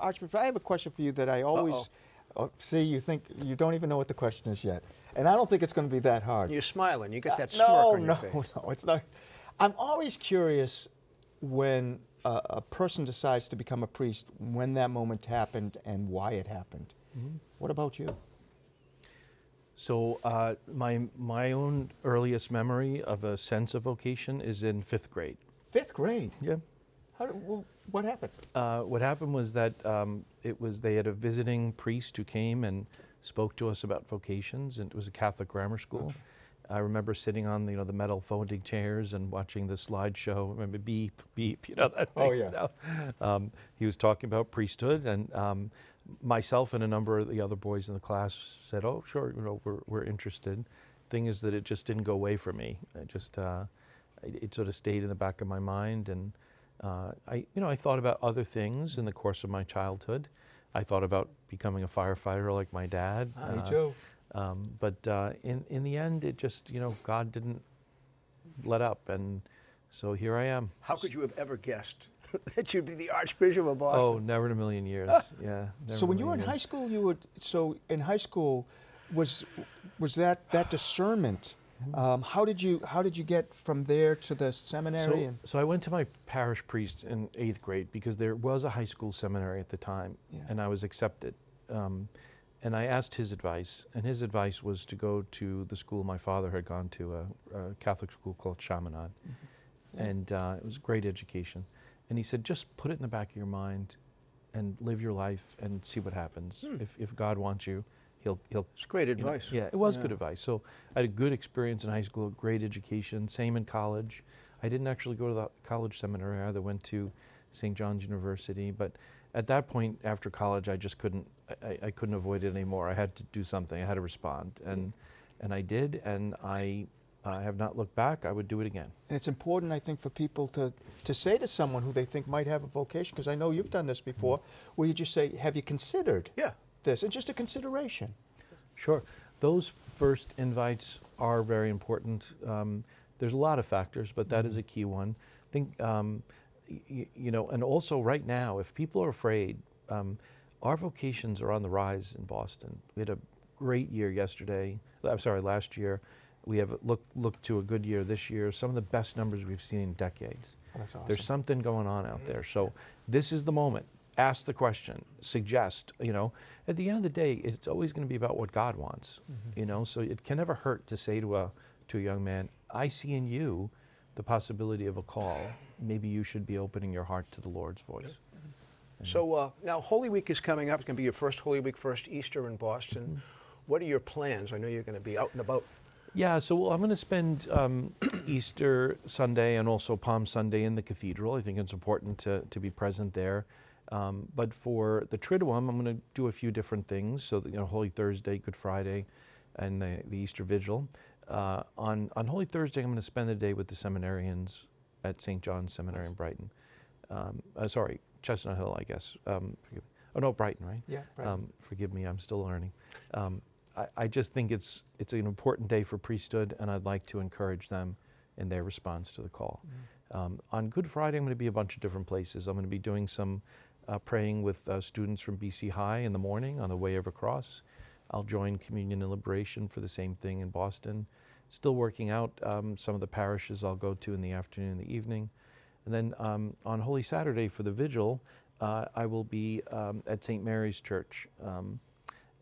Archbishop, I have a question for you that I always see. You think you don't even know what the question is yet, and I don't think it's going to be that hard. You're smiling. You get that smirk on your face. No, it's not. I'm always curious when a person decides to become a priest, when that moment happened and why it happened. Mm-hmm. What about you? So my own earliest memory of a sense of vocation is in 5th grade. 5th grade? Yeah. What happened? What happened was that they had a visiting priest who came and spoke to us about vocations, and it was a Catholic grammar school. Okay. I remember sitting on the metal folding chairs and watching the slideshow. Remember, beep beep, that thing. Oh yeah. He was talking about priesthood, and myself and a number of the other boys in the class said, "Oh, sure, we're interested." Thing is that it just didn't go away for me. It sort of stayed in the back of my mind, and I thought about other things in the course of my childhood. I thought about becoming a firefighter like my dad. Me too. But in the end, it just, God didn't let up, and so here I am. How could you have ever guessed that you'd be the Archbishop of Boston? Oh, never in a million years. Yeah. So when you were in high school, was that discernment? How did you get from there to the seminary? So I went to my parish priest in 8th grade because there was a high school seminary at the time, and I was accepted. And I asked his advice, and his advice was to go to the school my father had gone to, a Catholic school called Chaminade. Mm-hmm. And it was a great education. And he said, just put it in the back of your mind and live your life and see what happens. If God wants you, he'll. It's great advice. Yeah, it was good advice. So I had a good experience in high school, great education, same in college. I didn't actually go to the college seminary. I either went to St. John's University, but at that point after college, I just couldn't avoid it anymore. I had to do something. I had to respond, and I did, and I have not looked back. I would do it again. And it's important, I think, for people to say to someone who they think might have a vocation, because I know you've done this before, where you just say, have you considered this? And just a consideration. Sure. Those first invites are very important. There's a lot of factors, but that is a key one. I think, and also right now, if people are afraid, our vocations are on the rise in Boston. We had a great year last year. We have looked to a good year this year, some of the best numbers we've seen in decades. Oh, that's awesome. There's something going on out there. So this is the moment. Ask the question, suggest, at the end of the day, it's always going to be about what God wants, so it can never hurt to say to a young man, I see in you the possibility of a call. Maybe you should be opening your heart to the Lord's voice. So now Holy Week is coming up. It's going to be your first Holy Week, first Easter in Boston. What are your plans? I know you're going to be out and about. Yeah, so I'm going to spend Easter Sunday and also Palm Sunday in the cathedral. I think it's important to be present there. But for the Triduum, I'm going to do a few different things. So, Holy Thursday, Good Friday, and the Easter Vigil. On Holy Thursday, I'm going to spend the day with the seminarians at St. John's Seminary in Brighton. Chestnut Hill, I guess. Brighton, right? Yeah, Brighton. Forgive me, I'm still learning. I just think it's an important day for priesthood, and I'd like to encourage them in their response to the call. On Good Friday, I'm going to be a bunch of different places. I'm going to be doing some praying with students from BC High in the morning on the way of a cross. I'll join Communion and Liberation for the same thing in Boston. Still working out some of the parishes I'll go to in the afternoon and the evening. And then on Holy Saturday for the Vigil, I will be at St. Mary's Church.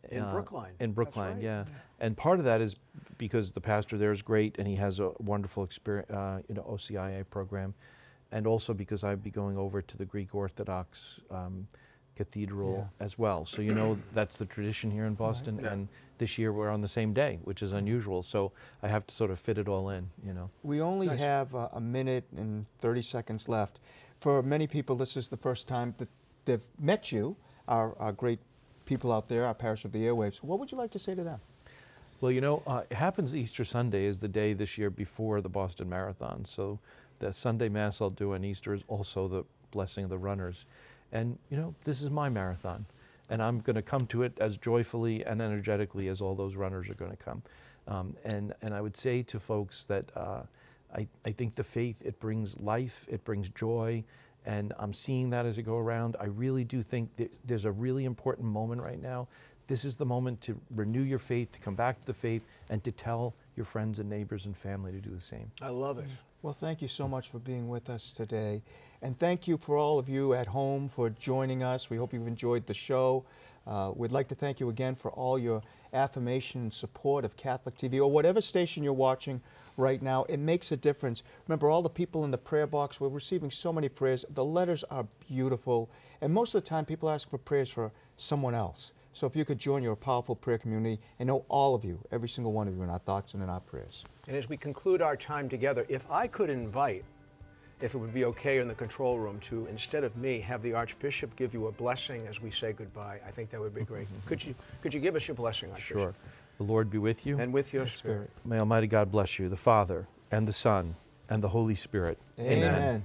In Brookline. In Brookline, right. yeah. And part of that is because the pastor there is great and he has a wonderful experience, OCIA program. And also because I'd be going over to the Greek Orthodox cathedral as well. So, that's the tradition here in Boston. Right. And this year we're on the same day, which is unusual. So I have to sort of fit it all in, We only have a minute and 30 seconds left. For many people, this is the first time that they've met you, our great people out there, our parish of the airwaves. What would you like to say to them? Well, it happens Easter Sunday is the day this year before the Boston Marathon. So the Sunday Mass I'll do on Easter is also the blessing of the runners. And, this is my marathon. And I'm going to come to it as joyfully and energetically as all those runners are going to come. And I would say to folks that I think the faith, it brings life, it brings joy, And I'm seeing that as I go around. I really do think there's a really important moment right now. This is the moment to renew your faith, to come back to the faith, and to tell your friends and neighbors and family to do the same. I love it. Well, thank you so much for being with us today. And thank you for all of you at home for joining us. We hope you've enjoyed the show. We'd like to thank you again for all your affirmation and support of Catholic TV, or whatever station you're watching right now. It makes a difference. Remember, all the people in the prayer box, we're receiving so many prayers. The letters are beautiful. And most of the time, people ask for prayers for someone else. So if you could join your powerful prayer community and know all of you, every single one of you, in our thoughts and in our prayers. And as we conclude our time together, if I could invite, if it would be okay in the control room, to, instead of me, have the Archbishop give you a blessing as we say goodbye, I think that would be great. Could you give us your blessing, Archbishop? Sure. The Lord be with you. And with your spirit. May Almighty God bless you, the Father, and the Son, and the Holy Spirit. Amen.